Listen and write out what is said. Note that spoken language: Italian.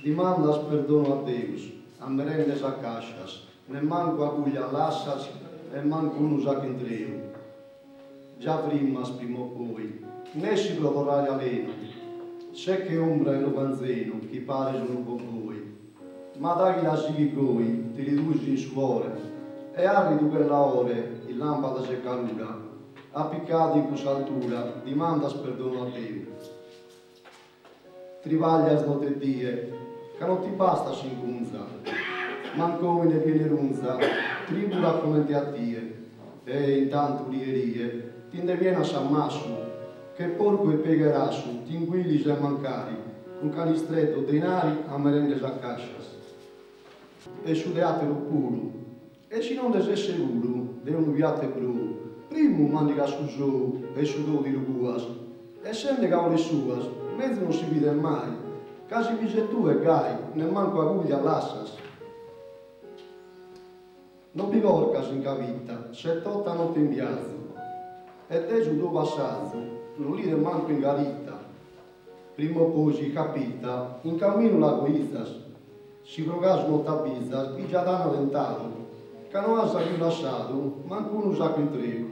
Dimandas perdono a Deus, a merendes a caixas, ne manco agulha lassas e manco uno saco entreio. Già prima, prima o poi, nesci prodorrai aleno, c'è che ombra e lo panzeno, chi pare sono con voi. Ma dai la sigigoi, ti riduci in suore, e arridu quella ore, il lampada c'è calura, appiccati in cusaltura, dimandas perdono a Dio. Trivaglias no 3 die, che non ti basta cingunza, manco ne viene runza, tribula come ti attie, e intanto lierie, ti viene a Sammassu, che porco e pegherassu, ti inguilis e mancari, con calistretto denari a merendes a caixas. E sudeatelo puro, e se non desesse seguro, de un viate blu, primo mandiga su zou, e su do di luguas, e se ne cavole suas, mezzo non si vide mai, casi vise tu e gai, ne manco aguglia lassas. Non vi vorcas in cavita, se totta notte in viazzo, e te giù dove assazzo, non lì manco in garita. Prima o poi si capita, in cammino la guizzas, si progas non tabizzas, chi già danno dentato, che non ha più lasciato, manco uno sacco in trigo.